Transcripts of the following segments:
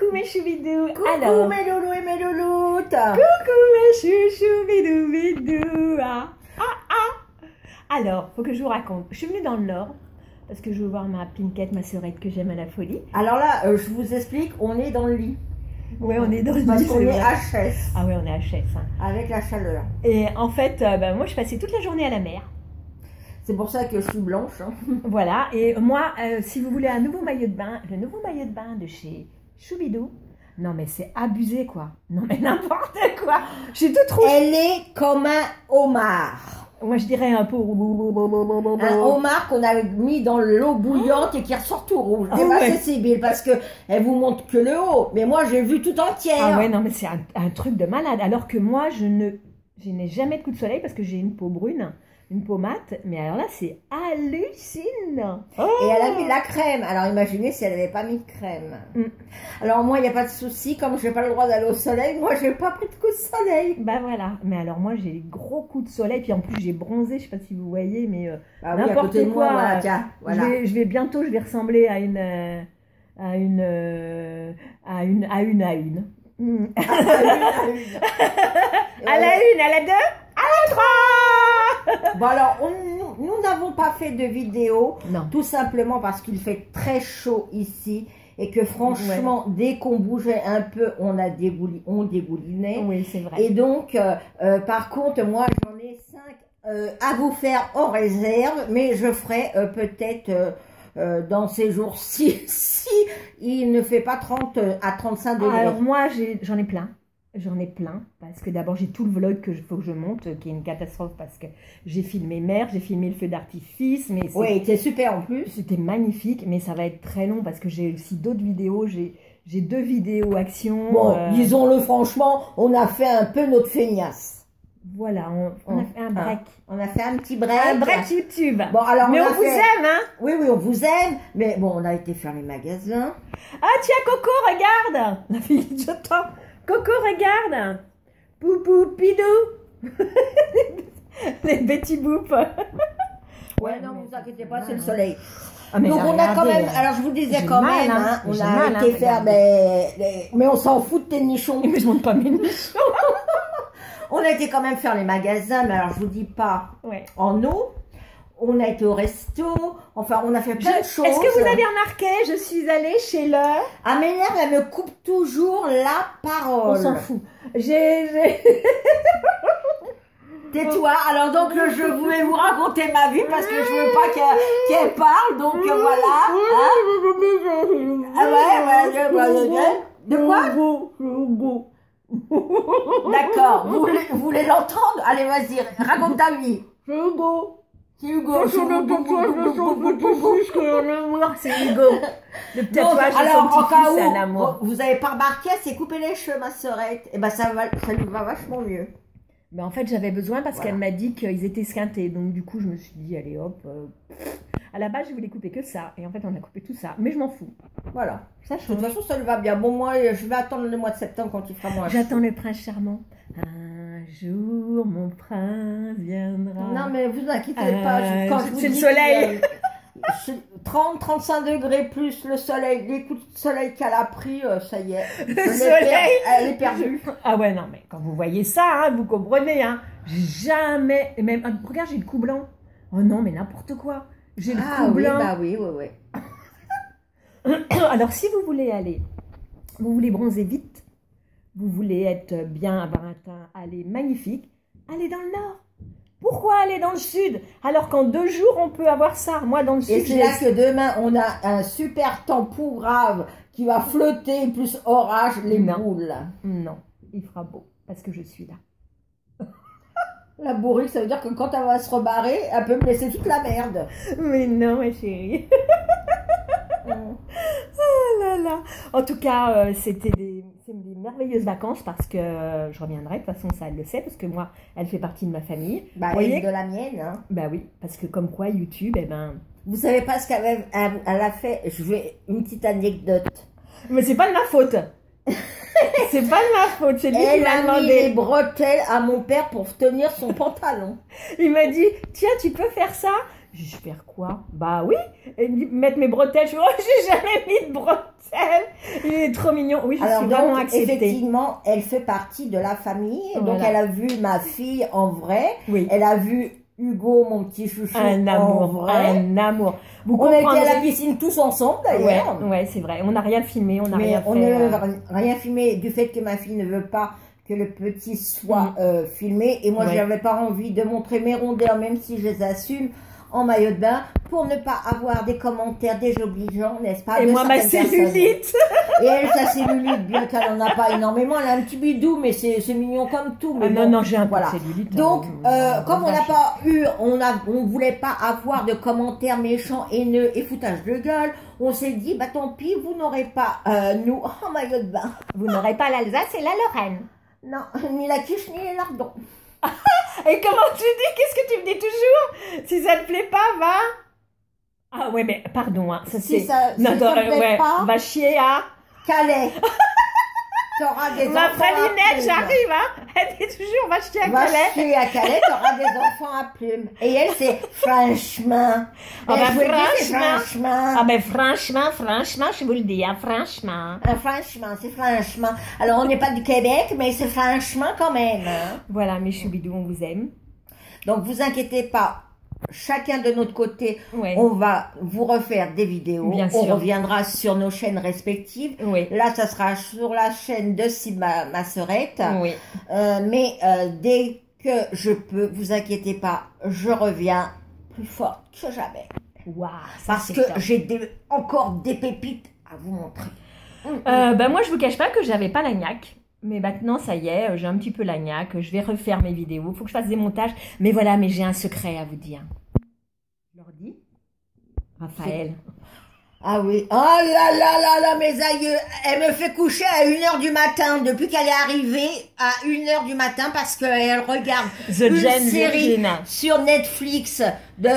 Coucou mes choubidous. Coucou mes loulous et mes louloutes. Coucou mes chouchoubidou bidou. Alors, faut que je vous raconte. Je suis venue dans le Nord parce que je veux voir ma Pinkette, ma sœurette que j'aime à la folie. Alors là, je vous explique, on est dans le lit. Ouais, on est dans le lit. Parce qu'on est vrai. HS. Ah ouais, on est HS. Hein. Avec la chaleur. Et en fait, moi je passais toute la journée à la mer. C'est pour ça que je suis blanche. Hein. Voilà, et moi, si vous voulez un nouveau maillot de bain, le nouveau maillot de bain de chez Choubidou, non mais c'est abusé quoi. Non mais n'importe quoi. J'ai tout trouvé. Elle est comme un homard. Moi je dirais un peu... Un homard qu'on a mis dans l'eau bouillante et qui ressort tout rouge. Et bah c'est Sybille parce que elle vous montre que le haut. Mais moi j'ai vu tout entière. Ah ouais, non mais c'est un truc de malade. Alors que moi je n'ai jamais de coup de soleil parce que j'ai une peau brune. Une peau mate, mais alors là, c'est hallucinant. Oh, et elle a mis de la crème. Alors imaginez si elle n'avait pas mis de crème. Alors moi, il n'y a pas de souci. Comme je n'ai pas le droit d'aller au soleil, moi, je n'ai pas pris de coup de soleil. Bah voilà. Mais alors moi, j'ai des gros coups de soleil. Puis en plus, j'ai bronzé. Je ne sais pas si vous voyez, mais bah oui, n'importe quoi. Moi, voilà, tiens, voilà. Je vais bientôt, je vais ressembler à une. À une. À la une, à la deux, à la trois. Bon alors, nous n'avons pas fait de vidéo, non. Tout simplement parce qu'il fait très chaud ici et que franchement, dès qu'on bougeait un peu, on dégoulinait. Oui, c'est vrai. Et donc, par contre, moi, j'en ai 5 à vous faire en réserve, mais je ferai peut-être dans ces jours-ci, si il ne fait pas 30 à 35 degrés. Alors moi, j'en ai plein. J'en ai plein, parce que d'abord j'ai tout le vlog qu'il faut que je monte, qui est une catastrophe, parce que j'ai filmé mer, j'ai filmé le feu d'artifice, mais oui, c'est super en plus. C'était magnifique, mais ça va être très long, parce que j'ai aussi d'autres vidéos, j'ai 2 vidéos action. Bon, disons-le franchement, on a fait un peu notre feignasse. Voilà, on a fait un break. On a fait un petit break. Un break YouTube. Bon, alors mais on vous aime, hein. Oui, on vous aime, mais bon, on a été faire les magasins. Ah tiens, Coco, regarde. La fille, j'attends. Coco, regarde. Poupou, pidou. Les Betty Boop. Ouais, non, vous inquiétez pas, c'est le soleil. Ah, donc on a quand même, alors je vous disais quand même, hein, on a été faire mais on s'en fout de tes nichons. Mais je monte pas mes nichons. On a été quand même faire les magasins, mais alors je vous dis pas en eau. On a été au resto, enfin on a fait plein de choses. Est-ce que vous avez remarqué, je suis allée chez le... Amélia, elle me coupe toujours la parole. On s'en fout. Tais-toi. Alors donc je voulais vous raconter ma vie parce que je veux pas qu'elle parle, donc voilà. Hein? De quoi? D'accord. Vous voulez l'entendre? Allez, vas-y, raconte ta vie. C'est Hugo. C'est Hugo. C'est Hugo. Le tatouage de son petit-fils, c'est un amour. Vous n'avez pas remarqué, elle s'est coupé les cheveux, ma sœurette. Et ben ça lui va vachement mieux. Mais en fait, j'avais besoin parce qu'elle m'a dit qu'ils étaient esquintés. Donc du coup, je me suis dit, allez hop. À la base, je voulais couper que ça. Et en fait, on a coupé tout ça. Mais je m'en fous. Voilà. Ça de toute façon, ça lui va bien. Bon, moi, je vais attendre le mois de septembre quand il fera moins chaud. J'attends le prince charmant. Un jour, mon prince viendra. Non, mais vous inquiétez pas. C'est le soleil. 30-35 degrés plus le soleil, les coups de soleil qu'elle a pris, ça y est. Le soleil, elle est perdue. Ah ouais, non, mais quand vous voyez ça, hein, vous comprenez, hein, jamais, même, regarde, j'ai le cou blanc. Oh non, mais n'importe quoi. J'ai le cou blanc. Bah oui. Alors, si vous voulez aller, vous voulez bronzer vite, vous voulez être bien, avoir un teint, aller magnifique, allez dans le nord. Pourquoi aller dans le sud alors qu'en 2 jours on peut avoir ça? Moi dans le sud. Et c'est là que demain on a un super temps pourrave qui va flotter plus orage les boules. Non, il fera beau parce que je suis là. La bourrique, ça veut dire que quand elle va se rebarrer, elle peut me laisser toute la merde. Mais non ma chérie. Oh là là. En tout cas, c'était des merveilleuses vacances parce que je reviendrai, de toute façon ça elle le sait parce que moi elle fait partie de ma famille. Bah et de la mienne. Hein. Bah oui, parce que comme quoi YouTube, eh ben... Vous savez pas ce qu'elle a fait, je vais une petite anecdote. Mais c'est pas de ma faute. C'est pas de ma faute, c'est lui qui m'a demandé. Elle a mis les bretelles à mon père pour tenir son pantalon. Il m'a dit, tiens tu peux faire ça. Je vais faire quoi? Bah oui, et mettre mes bretelles. Je fais, oh, j'ai jamais mis de bretelles. Il est trop mignon. Oui, je Alors suis vraiment donc, acceptée. effectivement, elle fait partie de la famille. Donc, Voilà. elle a vu ma fille en vrai. Oui. Elle a vu Hugo, mon petit chouchou, Un en amour, vrai. un amour. Vous On a été à comprendrez- la piscine tous ensemble, Ouais, d'ailleurs. ouais, c'est vrai. On n'a rien filmé, on n'a Mais rien on fait. n'a rien filmé du fait que ma fille ne veut pas que le petit soit filmé. Et moi, Ouais. je n'avais pas envie de montrer mes rondeurs, même si je les assume, en maillot de bain, pour ne pas avoir des commentaires désobligeants, n'est-ce pas? Et de moi, ma certaines personnes. cellulite. Et elle, sa cellulite, bien qu'elle n'en a pas énormément, elle a un petit bidou, mais c'est mignon comme tout. Mais Ah non, bon, non, j'ai un peu voilà. de cellulite. Donc, comme on n'a vache. pas eu, on voulait pas avoir de commentaires méchants, haineux et foutage de gueule, on s'est dit, bah tant pis, vous n'aurez pas, nous, en maillot de bain. Vous n'aurez pas l'Alsace et la Lorraine. Non, ni la quiche, ni les lardons. Et comment tu dis? Qu'est-ce que tu me dis toujours? Si ça te plaît pas, va. Ah ouais, mais pardon, hein, ça Si c'est. ça Non, te plaît ouais, pas, va chier à. Calais. T'auras des Ma enfants à pralinette, plumes. j'arrive, hein. Elle dit toujours, va chier à Va Calais. chier à Calais, t'auras des enfants à plumes. Et elle, c'est franchement. Ah bah, Je vous le dis, c'est franchement. Ah ben franchement, je vous le dis, hein, franchement. Franchement, c'est franchement. Alors, on n'est pas du Québec, mais c'est franchement quand même. Hein. Voilà, mes choubidous, on vous aime. Donc, vous inquiétez pas. Chacun de notre côté, Ouais. on va vous refaire des vidéos. Bien On sûr. reviendra sur nos chaînes respectives. Oui. Là, ça sera sur la chaîne de Sima, ma sœurette. Oui. Mais dès que je peux, vous inquiétez pas, je reviens plus forte que jamais. Waouh, ça, Parce c'est que top. j'ai encore des pépites à vous montrer. Ben moi, je vous cache pas que j'avais pas la gnaque. Mais maintenant, ça y est, j'ai un petit peu la gnaque. Je vais refaire mes vidéos. Faut que je fasse des montages. Mais voilà, mais j'ai un secret à vous dire. Je leur dis, Raphaël. Ah oui. Oh là là là là, mes aïeux. Elle me fait coucher à 1h du matin depuis qu'elle est arrivée à 1h du matin parce qu'elle regarde The une Jane série Virgin. sur Netflix de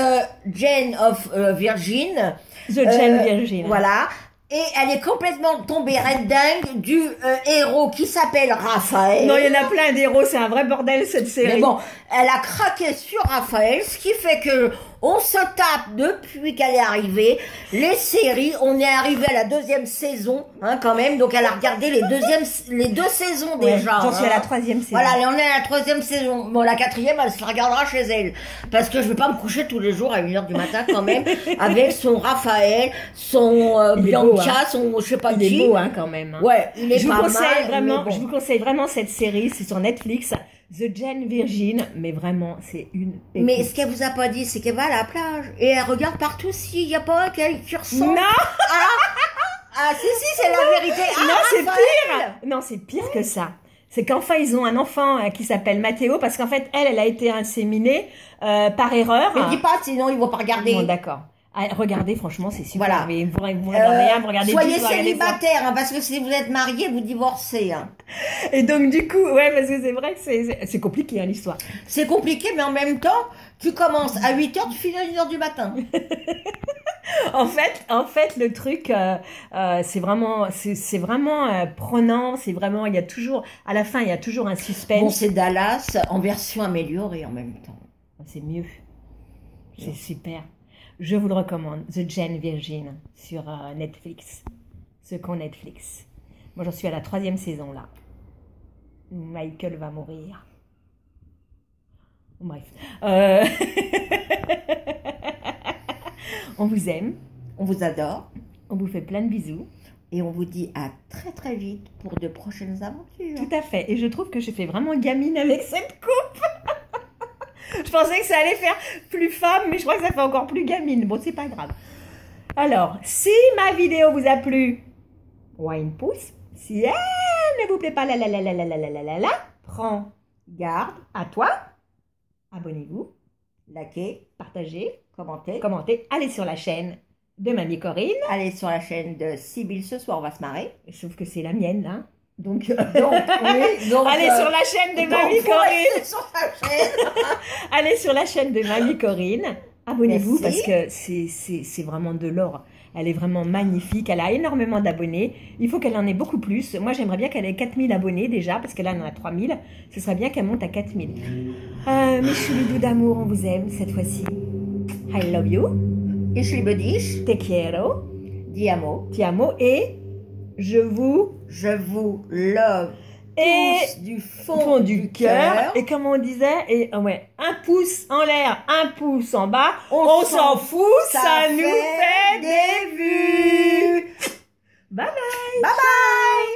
Jane of Virgin. The Jane Virgin. Voilà. Et elle est complètement tombée red dingue du héros qui s'appelle Raphaël. Non, il y en a plein d'héros. C'est un vrai bordel, cette série. Mais bon, elle a craqué sur Raphaël, ce qui fait que on se tape depuis qu'elle est arrivée. Les séries, on est arrivé à la 2e saison, hein, quand même. Donc elle a regardé les deux saisons Ouais, déjà. j'en suis à hein. la 3e saison. Voilà, et on est à la 3e saison. Bon, la 4e, elle se la regardera chez elle. Parce que je vais pas me coucher tous les jours à 1h du matin quand même, avec son Raphaël, son Il est beau, Bianca, hein. son je sais pas Il qui. est beau, hein, quand même. Hein. Ouais, il est Je vous pas conseille mal, vraiment, mais bon. je vous conseille vraiment cette série. C'est sur Netflix. The Jane Virgin. Mais vraiment, c'est une pépite. Mais ce qu'elle vous a pas dit, c'est qu'elle va à la plage et elle regarde partout s'il n'y a pas un qui ressemble. Non, Ah si, c'est la vérité. Ah, non, c'est Raphaël. pire. Non, c'est pire que ça. C'est qu'enfin, ils ont un enfant qui s'appelle Mathéo, parce qu'en fait, elle a été inséminée par erreur. Mais dis pas, sinon ils vont pas regarder. Bon, d'accord. Ah, regardez, franchement, c'est super. Voilà. Mais vous regardez rien, vous regardez soyez tout, vous regardez ça. célibataire, hein, parce que si vous êtes marié, vous divorcez. Hein. Et donc, du coup, ouais, parce que c'est vrai que c'est compliqué, hein, l'histoire. C'est compliqué, mais en même temps, tu commences à 8h, tu finis à 1h du matin. En fait, le truc, c'est vraiment prenant. C'est vraiment, il y a toujours, à la fin, il y a toujours un Bon, suspense. c'est Dallas en version améliorée en même temps. C'est mieux. C'est super. Je vous le recommande. The Jane Virgin sur Netflix. Ceux qui ont Netflix. Moi, j'en suis à la 3e saison, là. Michael va mourir. Bref. On vous aime. On vous adore On vous fait plein de bisous. et on vous dit à très très vite pour de prochaines aventures. Tout à fait. Et je trouve que je fais vraiment gamine avec cette coupe. Je pensais que ça allait faire plus femme, mais je crois que ça fait encore plus gamine. Bon, c'est pas grave. Alors, si ma vidéo vous a plu, une pouce. Si elle ne vous plaît pas, prends garde à toi. Abonnez-vous, Likez, partagez, commentez. commentez. Allez sur la chaîne de Mamie Corinne. Allez sur la chaîne de Sibylle ce soir, on va se marrer. Sauf que c'est la mienne, là. Donc, Donc, allez sur la chaîne de Mamie faut Corinne. rester sur sa chaîne. Allez sur la chaîne de Mamie Corinne. Abonnez-vous parce Merci. que c'est vraiment de l'or. Elle est vraiment magnifique. Elle a énormément d'abonnés. Il faut qu'elle en ait beaucoup plus. Moi, j'aimerais bien qu'elle ait 4000 abonnés déjà parce que là, elle en a 3000. Ce serait bien qu'elle monte à 4000. Mes choubidous d'amour, on vous aime cette fois-ci. I love you, Ich liebe dich. te quiero, Ti amo. ti amo et je vous Je vous love. et Tous du fond fond du cœur. Et comme on disait, et ouais, un pouce en l'air, un pouce en bas, on s'en fout, ça nous fait